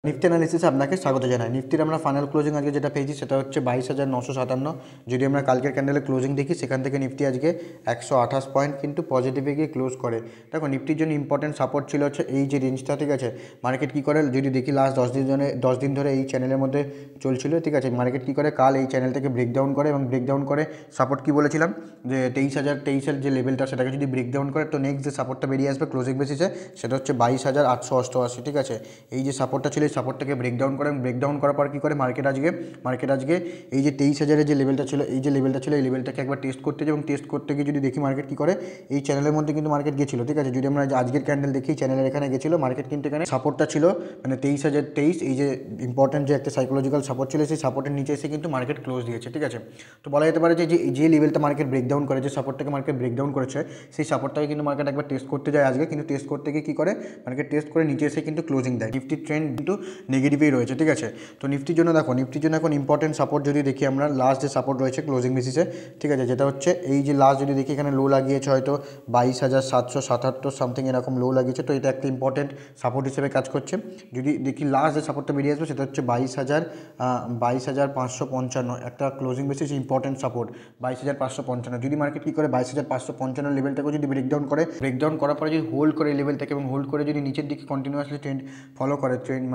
Nifty অ্যানালিসিসে আপনাকে স্বাগত জানাই। নিফটির আমরা ফাইনাল ক্লোজিং আজকে যেটা পেয়েছি সেটা হচ্ছে 22,957। যদি আমরা কালকের ক্যান্ডেলে ক্লোজিং দেখি সেখান থেকে নিফটি আজকে 128 পয়েন্ট কিন্তু পজিটিভে গিয়ে ক্লোজ করে। দেখো নিফটির জন্য ইম্পর্টেন্ট সাপোর্ট ছিল হচ্ছে এই যে রেঞ্জটা, ঠিক আছে। মার্কেট কী করে যদি দেখি লাস্ট 10 দিন ধরে এই চ্যানেলের মধ্যে চলছিল, ঠিক আছে। মার্কেট কী করে কাল এই চ্যানেলটাকে ব্রেকডাউন করে এবং ব্রেকডাউন করে সাপোর্ট কী বলেছিলাম যে 23,023-এর যে লেভেলটা সেটাকে যদি ব্রেকডাউন করে তো নেক্সট যে সাপোর্টটা বেরিয়ে আসবে ক্লোজিং বেসিসে সেটা হচ্ছে 22,888, ঠিক আছে। এই যে সাপোর্টটা ছিল এই সাপোর্টটাকে ব্রেকডাউন করে এবং ব্রেকডাউন করার পর কী করে মার্কেট আজকে এই যে 23,000-এর যে লেভেলটা ছিল এই লেভেলটাকে একবার টেস্ট করতে যায় এবং টেস্ট করতে গিয়ে যদি দেখি মার্কেট কী করে এই চ্যানেলের মধ্যে কিন্তু মার্কেট গেছিলো, ঠিক আছে। যদি আমরা আজকের ক্যান্ডেল দেখি চ্যানেলের এখানে গেছিলো মার্কেট, কিন্তু এখানে সাপোর্টটা ছিল মানে 23,023, এই যে ইম্পর্টেন্ট যে একটা সাইকোলজিক্যাল সাপোর্ট ছিল সেই সাপোর্টের নিচে এসে কিন্তু মার্কেট ক্লোজ দিয়েছে, ঠিক আছে। তো বলা যেতে পারে যে লেভেলটা মার্কেট ব্রেকডাউন করে, যে সাপোর্টটাকে মার্কেট ব্রেকডাউন করেছে সেই সাপোর্টটাকে কিন্তু মার্কেট একবার টেস্ট করতে যায় আজকে, কিন্তু টেস্ট করতে গিয়ে কী করে মার্কেট টেস্ট করে নিচে এসে কিন্তু ক্লোজিং দেয়। নিফটির ট্রেন্ড কিন্তু নেগেটিভই রয়েছে, ঠিক আছে। তো নিফটির জন্য দেখো নিফটির জন্য এখন ইম্পর্টেন্ট সাপোর্ট যদি দেখি আমরা লাস্ট যে সাপোর্ট রয়েছে ক্লোজিং বেসিসে, ঠিক আছে, যেটা হচ্ছে এই যে লাস্ট যদি দেখি এখানে লো লাগিয়েছে হয়তো 22,777 সামথিং এরকম লো লাগিয়েছে, তো এটা একটা ইম্পর্টেন্ট সাপোর্ট হিসেবে কাজ করছে। যদি দেখি লাস্ট যে সাপোর্টটা বেরিয়ে আসবে সেটা হচ্ছে 22,555 একটা ক্লোজিং বেসিস ইম্পর্টেন্ট সাপোর্ট 22,555। যদি মার্কেট কী করে 22,555 লেভেলটাকে যদি ব্রেকডাউন করার পরে যদি হোল্ড করে এই লেভেলটাকে এবং হোল্ড করে যদি নিচের দিকে কন্টিনিউয়াসলি ট্রেন্ড ফলো করে, ট্রেন্ড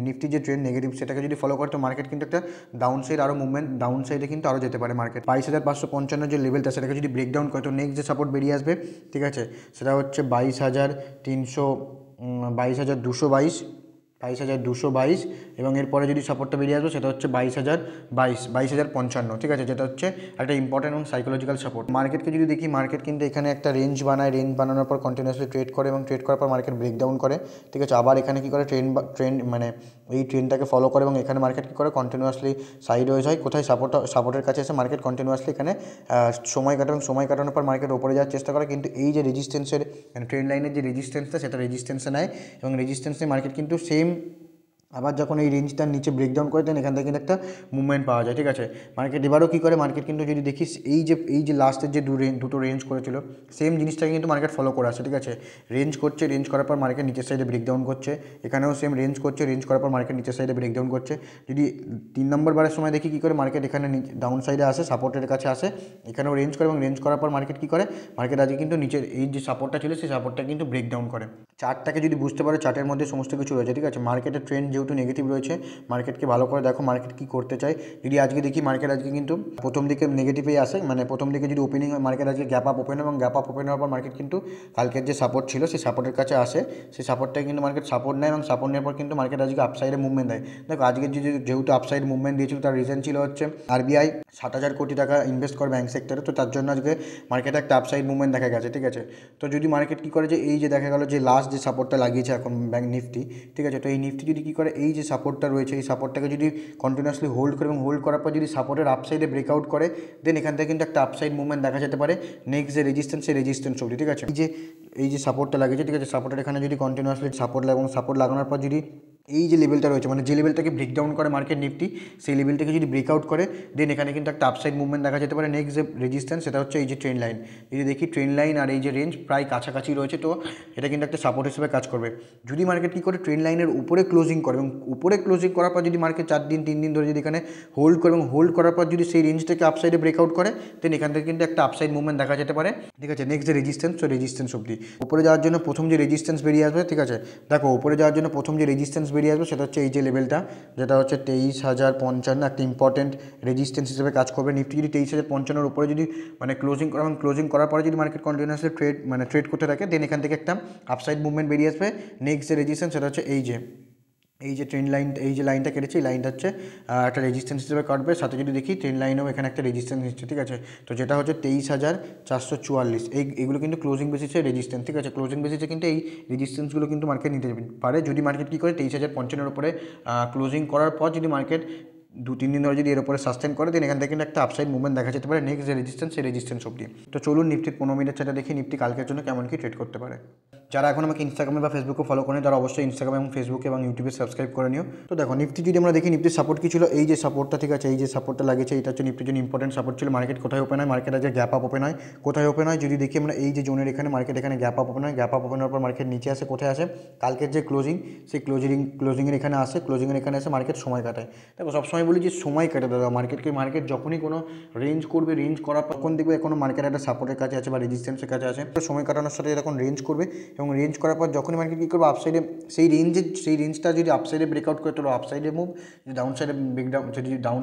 নিফটি যে ট্রেন্ড নেগেটিভ সেটাকে যদি ফলো করে তো মার্কেট কিন্তু একটা ডাউন সাইড আরও মুভমেন্ট ডাউন সাইডে কিন্তু আরও যেতে পারে মার্কেট। 22,555 যে লেভেলটা সেটাকে যদি ব্রেকডাউন করে তো নেক্সট যে সাপোর্ট বেরিয়ে আসবে, ঠিক আছে, সেটা হচ্ছে 22,222 এবং এরপরে যদি সাপোর্টটা বেরিয়ে আসবে সেটা হচ্ছে 22,055, ঠিক আছে, যেটা হচ্ছে একটা ইম্পর্টেন্ট এবং সাইকোলজিক্যাল সাপোর্ট। মার্কেটকে যদি দেখি মার্কেট কিন্তু এখানে একটা রেঞ্জ বানায়, রেঞ্জ বানানোর পর কন্টিনিউয়াসলি ট্রেড করে এবং ট্রেড করার পর মার্কেট ব্রেকডাউন করে, ঠিক আছে। আবার এখানে কী করে ট্রেন্ড মানে এই ট্রেন্ডটাকে ফলো করে এবং এখানে মার্কেট কী করে কন্টিনিউয়াসলি সাইড হয়ে যায়, কোথায় সাপোর্টের কাছে এসে মার্কেট কন্টিনিউয়াসলি এখানে সময় কাটানোর পর মার্কেট ওপরে যাওয়ার চেষ্টা করে, কিন্তু এই যে রেজিস্ট্যান্সের ট্রেন্ড লাইনের যে রেজিস্ট্যান্সটা সেটা রেজিস্ট্যান্সে নেয় এবং রেজিস্ট্যান্সে মার্কেট কিন্তু সেম আবার যখন এই রেঞ্জটার নিচে ব্রেকডাউন করে দেন এখান থেকে কিন্তু একটা মুভমেন্ট পাওয়া যায়, ঠিক আছে। মার্কেট এবারও কী করে মার্কেট কিন্তু যদি দেখিস এই যে লাস্টের যে দুটো রেঞ্জ করেছিল সেম জিনিসটাকে কিন্তু মার্কেট ফলো করে আসে, ঠিক আছে। রেঞ্জ করার পর মার্কেট নিচের সাইডে ব্রেকডাউন করছে, এখানেও সেম রেঞ্জ করার পর মার্কেট নিচের সাইডে ব্রেকডাউন করছে। যদি 3 নম্বর বারের সময় দেখি কী করে মার্কেট এখানে ডাউন সাইডে আসে, সাপোর্টের কাছে আসে, এখানেও রেঞ্জ করে এবং রেঞ্জ করার পর মার্কেট কী করে মার্কেট আজকে কিন্তু নিচের এই যে সাপোর্টটা ছিল সেই সাপোর্টটা কিন্তু ব্রেকডাউন করে। চার্টটাকে যদি বুঝতে পারো চার্টের মধ্যে সমস্ত কিছু রয়েছে, ঠিক আছে। মার্কেটের ট্রেন্ড যেহেতু নেগেটিভ রয়েছে মার্কেটকে ভালো করে দেখো মার্কেট কী করতে চায়। যদি আজকে দেখি মার্কেট আজকে কিন্তু প্রথম দিকে নেগেটিভেই আসে, মানে প্রথম দিকে যদি ওপেনিং হয় মার্কেট আজকে গ্যাপ আপ ওপেন এবং গ্যাপ আপ ওপেন হওয়ার পর মার্কেট কিন্তু কালকের যে সাপোর্ট ছিল সেই সাপোর্টের কাছে আসে, সেই সাপোর্টটাই কিন্তু মার্কেট সাপোর্ট নেয় এবং সাপোর্ট নেওয়ার পর কিন্তু মার্কেট আজকে আপসাইডে মুভমেন্ট দেয়। দেখো আজকে যেহেতু আপসাইড মুভমেন্ট দিয়েছিল তার রিজন ছিল হচ্ছে আরবিআই 7,000 কোটি টাকা ইনভেস্ট করে ব্যাঙ্ক সেক্টরে, তো তার জন্য আজকে মার্কেটে একটা আপসাইড মুভমেন্ট দেখা গেছে, ঠিক আছে। তো যদি মার্কেট কী করে যে এই যে দেখা গেল যে লাস্ট যে সাপোর্টটা লাগিয়েছে এখন ব্যাঙ্ক নিফটি, ঠিক আছে, তো এই নিফটি যদি কী করে এই যে সাপোর্টটা রয়েছে এই সাপোর্টটাকে যদি কন্টিনিউয়াসলি হোল্ড করে এবং হোল্ড করার পর যদি সাপোর্টের আপসাইডে ব্রেকআউট করে দেন এখান থেকে কিন্তু একটা আপসাইড মুভমেন্ট দেখা যেতে পারে নেক্সট যে রেজিস্ট্যান্স অবধি, ঠিক আছে। এই যে সাপোর্টটা লাগিয়েছে, ঠিক আছে, সাপোর্টের এখানে যদি কন্টিনিউয়াসলি সাপোর্ট লাগানোর পর যদি এই যে লেভেলটা রয়েছে মানে যে লেভেলটাকে ব্রেকডাউন করে মার্কেট নিফটি সেই লেভেলটাকে যদি ব্রেকআউট করে দেন এখানে কিন্তু একটা আপসাইড মুভমেন্ট দেখা যেতে পারে। নেক্সট যে রেজিস্ট্যান্স সেটা হচ্ছে এই যে ট্রেন্ড লাইন, যদি দেখি ট্রেন্ড লাইন আর এই যে রেঞ্জ প্রায় কাছাকাছি রয়েছে, তো এটা কিন্তু একটা সাপোর্ট হিসেবে কাজ করবে। যদি মার্কেট কী করে ট্রেন্ড লাইনের উপরে ক্লোজিং করে এবং উপরে ক্লোজিং করার পর যদি মার্কেট 3 দিন ধরে যদি এখানে হোল্ড করে এবং হোল্ড করার পর যদি সেই রেঞ্জটাকে আপসাইডে ব্রেকআউট করে দেন এখান থেকে কিন্তু একটা আপসাইড মুভমেন্ট দেখা যেতে পারে, ঠিক আছে। নেক্সট যে রেজিস্ট্যান্স অবধি উপরে যাওয়ার জন্য প্রথম যে রেজিস্ট্যান্স বেরিয়ে আসবে, ঠিক আছে, দেখো উপরে যাওয়ার জন্য প্রথম যে রেজিস্ট্যান্স বেরিয়ে আসবে সেটা হচ্ছে এই যে লেভেলটা যেটা হচ্ছে 23,055 একটা ইম্পর্টেন্ট রেজিস্ট্যান্স হিসেবে কাজ করবে। নিফটি যদি 23,055 উপরে যদি মানে ক্লোজিং করার পরে যদি মার্কেট কন্টিনিউয়াসলি ট্রেড করতে থাকে দেন এখান থেকে একটা আপসাইড মুভমেন্ট বেরিয়ে আসবে। নেক্সট যে রেজিস্ট্যান্স সেটা হচ্ছে এই যে ট্রেন্ড লাইন, এই যে লাইনটা কেটেছে এই লাইনটা হচ্ছে একটা রেজিস্ট্যান্স হিসেবে কাটবে। সাথে যদি দেখি ট্রেন্ড লাইনেও এখানে একটা রেজিস্ট্যান্স নিচ্ছে, ঠিক আছে, তো যেটা হচ্ছে 23,444 এগুলো কিন্তু ক্লোজিং বেসিসে রেজিস্ট্যান্স, ঠিক আছে। ক্লোজিং বেসিসে কিন্তু এই রেজিস্ট্যান্সগুলো কিন্তু মার্কেট নিতে পারে। যদি মার্কেট কী করে 23,055 উপরে ক্লোজিং করার পর যদি মার্কেট 2-3 দিন ধরে যদি এর উপরে সাস্টেন করে দেন এখান থেকে কিন্তু একটা আপসাইড মুভমেন্ট দেখা যেতে পারে নেক্সট যে রেজিস্ট্যান্স সেই রেজিস্ট্যান্স অবধি। তো চলুন নিফটির 15 মিনিট চার্টে দেখি নিফটি কালকের জন্য কেমন কি ট্রেড করতে পারে। যারা এখন আমাকে ইনস্টাগ্রামে বা ফেসবুকে ফলো করেন তারা অবশ্যই ইনস্টাগ্রাম এবং ফেসবুকে এবং ইউটিউবে সাবস্ক্রাইব করে নিও। তো দেখো নিফটি যদি আমরা দেখি নিফটির সাপোর্ট কি ছিল, এই যে সাপোর্টটা, ঠিক আছে, এই যে সাপোর্টটা লাগিয়েছে এটা হচ্ছে নিফটির জন্য ইম্পর্টেন্ট সাপোর্ট ছিল। মার্কেট কোথায় ওপেন হয়, মার্কেট আজকে গ্যাপ আপ ওপেন হয়, কোথায় ওপেন হয় যদি দেখি আমরা এই যে জোনের এখানে মার্কেট এখানে গ্যাপ আপ ওপেন হয়, গ্যাপ আপ ওপেন হওয়ার পর মার্কেট নিচে আসে, কোথায় আসে কালকের যে ক্লোজিং সেই ক্লোজিংয়ের এখানে আসে, ক্লোজিংয়ের এখানে আসে মার্কেট সময় কাটায়। দেখো সবসময় বলি যে সময় কাটে দাদা মার্কেট যখনই কোনো রেঞ্জ করবে, রেঞ্জ করার পর তখন দেখবে কোনো মার্কেট একটা সাপোর্টের কাছে আছে বা রেজিস্ট্যান্সের কাছে আছে, সময় কাটানোর সাথে যখন রেঞ্জ করবে এবং রেঞ্জ করার পর যখনই মার্কেট কী করবে আপসাইডে সেই রেঞ্জটা যদি আপসাইডে ব্রেকআউট করে তো আপসাইডে মুভ, যদি ডাউন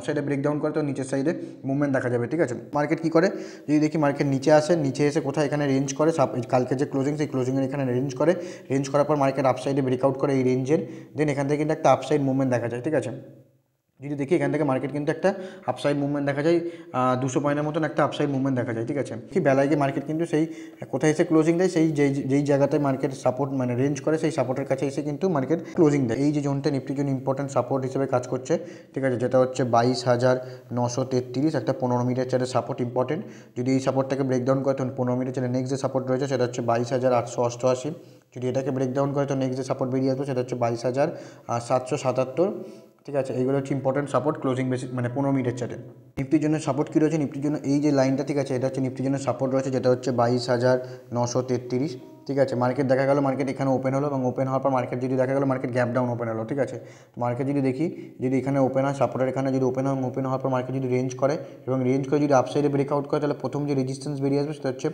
সাইডে ব্রেকডাউন করে তো নিচের সাইডে মুভমেন্ট দেখা যাবে। ঠিক আছে, মার্কেট কী করে যদি দেখি মার্কেট নিচে আসে, নিচে এসে কোথায় এখানে রেঞ্জ করে, কালকে যে ক্লোজিং সেই ক্লোজিংয়ের এখানে রেঞ্জ করে, রেঞ্জ করার পর মার্কেট আপসাইডে ব্রেকআউট করে এই রেঞ্জের, দেন এখান থেকে কিন্তু একটা আপসাইড মুভমেন্ট দেখা যায়। ঠিক আছে, যদি দেখি এখান থেকে মার্কেট কিন্তু একটা আপসাইড মুভমেন্ট দেখা যায়, 200 পয়েন্টের মতন একটা আপসাইড মুভমেন্ট দেখা যায়। ঠিক আছে, কি বেলায় গিয়ে মার্কেট কিন্তু সেই কোথায় এসে ক্লোজিং দেয়, সেই যেই জায়গাটায় মার্কেট সাপোর্ট মানে রেঞ্জ করে সেই সাপোর্টের কাছে এসে কিন্তু মার্কেট ক্লোজিং দেয়। এই যে জোনটা নিফটির জন্য ইম্পর্টেন্ট সাপোর্ট হিসেবে কাজ করছে। ঠিক আছে, যেটা হচ্ছে 22,933, একটা 15 মিনিটের চার্টে সাপোর্ট ইম্পর্টেন্ট। যদি এই সাপোর্টটাকে ব্রেকডাউন করে তখন 15 মিনিটের চার্টে নেক্সট যে সাপোর্ট রয়েছে সেটা হচ্ছে 22,888। যদি এটাকে ব্রেকডাউন করে তো নেক্সট যে সাপোর্ট বেরিয়ে আসবে সেটা হচ্ছে 22,777। ঠিক আছে, এইগুলো হচ্ছে ইম্পর্টেন্ট সাপোর্ট ক্লোজিং বেসিস মানে 15 মিনিটের চার্টে। নিফটির জন্য সাপোর্ট কী রয়েছে, নিফটির জন্য এই যে লাইনটা, ঠিক আছে, এটা হচ্ছে নিফটির জন্য সাপোর্ট রয়েছে, যেটা হচ্ছে 22,933। ঠিক আছে, মার্কেট দেখা গেল মার্কেট এখানে ওপেন হলো এবং ওপেন হওয়ার পর মার্কেট যদি দেখা গেলো মার্কেট গ্যাপ ডাউন ওপেন হলো। ঠিক আছে, মার্কেট যদি দেখি যদি এখানে ওপেন হয় সাপোর্টের এখানে যদি ওপেন হয়, ওপেন হওয়ার পর মার্কেট যদি রেঞ্জ করে এবং রেঞ্জ করে যদি আপসাইডে ব্রেকআউট করে তাহলে প্রথম যে রেজিস্ট্যান্স বেরিয়ে আসবে সেটা হচ্ছে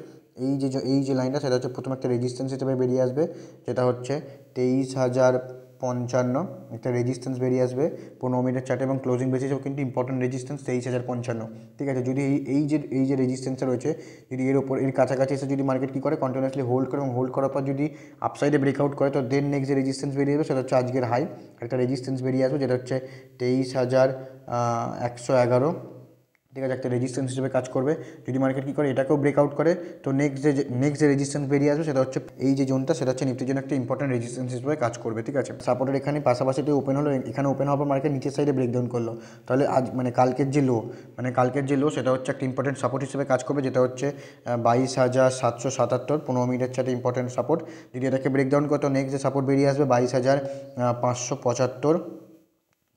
এই যে লাইনটা, সেটা হচ্ছে প্রথম একটা রেজিস্ট্যান্স হিসেবে বেরিয়ে আসবে, যেটা হচ্ছে 23,055 একটা রেজিস্ট্যান্স বেরিয়ে আসবে 15 মিনিটের চার্টে এবং ক্লোজিং বেসিসেও কিন্তু ইম্পর্টেন্ট রেজিস্ট্যান্স 23,055। ঠিক আছে, যদি এই যে রেজিস্ট্যান্সটা রয়েছে যদি এর ওপর এর কাছাকাছি এসে যদি মার্কেট কী করে কন্টিনিউয়াসলি হোল্ড করে এবং হোল্ড করার পর যদি আপসাইডে ব্রেকআউট করে তো দেন নেক্সট যে রেজিস্ট্যান্স বেরিয়ে আসবে সেটা হচ্ছে আজকের হাই একটা রেজিস্ট্যান্স বেরিয়ে আসবে, যেটা হচ্ছে 23,111। ঠিক আছে, একটা রেজিস্ট্যান্স হিসেবে কাজ করবে। যদি মার্কেট কী করে এটাকেও ব্রেকআউট করে তো নেক্সট যে রেজিস্ট্যান্স বেরিয়ে আসবে সেটা হচ্ছে এই যে জোনটা, সেটা হচ্ছে নিফটির জন্য একটা ইম্পর্টেন্ট রেজিস্ট্যান্স হিসেবে কাজ করবে। ঠিক আছে, সাপোর্টের এখানে পাশাপাশিতে ওপেন হলো, এখানে ওপেন হওয়ার পর মার্কেট নিচের সাইডে ব্রেকডাউন করলো, তাহলে আজ কালকের যে লো সেটা হচ্ছে একটা ইম্পর্টেন্ট সাপোর্ট হিসেবে কাজ করবে, যেটা হচ্ছে 22,777 15 মিনিটের চার্টে ইম্পর্টেন্ট সাপোর্ট। যদি এটাকে ব্রেকডাউন করে তো নেক্সট যে সাপোর্ট বেরিয়ে আসবে 22,575।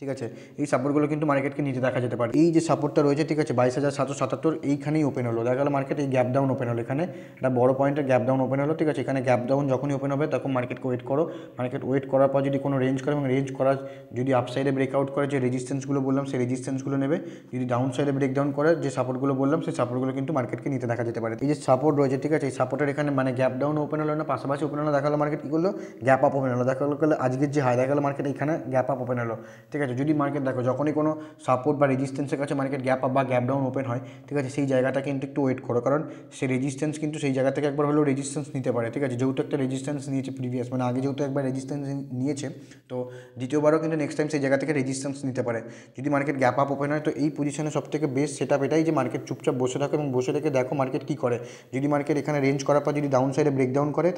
ঠিক আছে, এই সাপোর্টগুলো কিন্তু মার্কেটকে নিচে দেখা যেতে পারে। এই যে সাপোর্টটা রয়েছে, ঠিক আছে, 22,777 এইখানেই ওপেন হলো, দেখা গেলো মার্কেট এই গ্যাপ ডাউন ওপেন হলো, এখানে একটা বড় পয়েন্টের গ্যাপ ডাউন ওপেন হলো। ঠিক আছে, এখানে গ্যাপ ডাউন যখনই ওপেন হবে তখন মার্কেটকে ওয়েট করো, মার্কেট ওয়েট করার পর যদি কোনো রেঞ্জ করে এবং রেঞ্জ করার যদি আপসাইডে ব্রেকআউট করে যে রেজিস্ট্যান্সগুলো বললাম সেই রেজিস্ট্যান্সগুলো নেবে, যদি ডাউন সাইডে ব্রেকডাউন করে যে সাপোর্টগুলো বললাম সেই সাপোর্টগুলো কিন্তু মার্কেটকে নিতে দেখা যেতে পারে। এই যে সাপোর্ট রয়েছে, ঠিক আছে, এই সাপোর্টের এখানে গ্যাপ ডাউন ওপেন হলো না, পাশাপাশি ওপেন হলো, দেখা গেলো মার্কেট কী করলো গ্যাপ আপ ওপেন হলো, দেখা গেলো আজকের যে হাই দেখা গেলো মার্কেট এখানে গ্যাপ আপ ওপেন হলো। ঠিক আছে, যদি মার্কেট দেখো যখনই কোনো সাপোর্ট বা রেজিস্ট্যান্সের কাছে মার্কেট গ্যাপ আপ বা গ্যাপ ডাউন ওপেন হয়, ঠিক আছে, সেই জায়গাটা কিন্তু একটু ওয়েট করো, কারণ সেই রেজিস্ট্যান্স কিন্তু সেই জায়গা থেকে একবার হলেও রেজিস্ট্যান্স নিতে পারে। ঠিক আছে, যেহেতু একটা রেজিস্ট্যান্স নিয়েছে প্রিভিয়াস আগে যেহেতু একবার রেজিস্ট্যান্স নিয়েছে তো দ্বিতীয়বারও কিন্তু নেক্সট টাইম সেই জায়গা থেকে রেজিস্ট্যান্স নিতে পারে। যদি মার্কেট গ্যাপ আপ ওপেন হয় তো এই পজিশনে সবথেকে বেস্ট সেট আপ এটাই যে মার্কেট চুপচাপ বসে থাকো এবং বসে থেকে দেখো মার্কেট কী করে। যদি মার্কেট এখানে রেঞ্জ করার পর যদি ডাউন সাইডে ব্রেকডাউন করে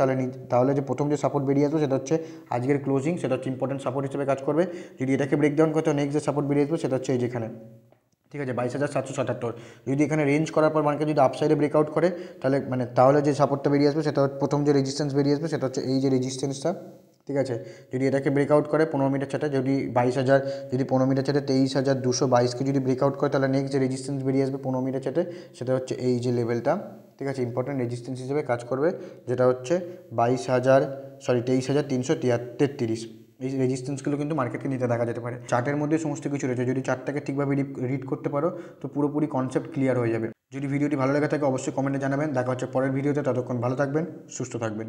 তাহলে যে প্রথম যে সাপোর্ট বেরিয়ে আসবে সেটা হচ্ছে আজকের ক্লোজিং, সেটা হচ্ছে ইম্পর্টেন্ট সাপোর্ট হিসেবে কাজ করবে। যদি এটাকে ব্রেকডাউন করে তো নেক্সট যে সাপোর্ট বেরিয়ে আসবে সেটা হচ্ছে এই যেখানে, ঠিক আছে, 22,777। যদি এখানে রেঞ্জ করার পর মার্কেট যদি আপসাইডে ব্রেকআউট করে তাহলে যে সাপোর্টটা বেরিয়ে আসবে সেটা প্রথম যে রেজিস্ট্যান্স বেরিয়ে আসবে সেটা হচ্ছে এই যে রেজিস্ট্যান্সটা। ঠিক আছে, যদি এটাকে ব্রেকআউট করে 15 মিনিটের চার্টে যদি 22,000 যদি 15 মিনিটের চার্টে 23,222কে যদি ব্রেকআউট করে তাহলে নেক্সট যে রেজিস্ট্যান্স বেরিয়ে আসবে 15 মিনিটের চার্টে সেটা হচ্ছে এই যে লেভেলটা। ঠিক আছে, ইম্পর্টেন্ট রেজিস্ট্যান্স হিসেবে কাজ করবে, যেটা হচ্ছে 23,333। এই রেজিস্ট্যান্সগুলো কিন্তু মার্কেটকে নিতে দেখা যেতে পারে। চার্টের মধ্যে সমস্ত কিছু রয়েছে, যদি চার্টটাকে ঠিকভাবে রিড করতে পারো তো পুরোপুরি কনসেপ্ট ক্লিয়ার হয়ে যাবে। যদি ভিডিওটি ভালো লেগে থাকে অবশ্যই কমেন্টে জানাবেন। দেখা হচ্ছে পরের ভিডিওতে, ততক্ষণ ভালো থাকবেন, সুস্থ থাকবেন।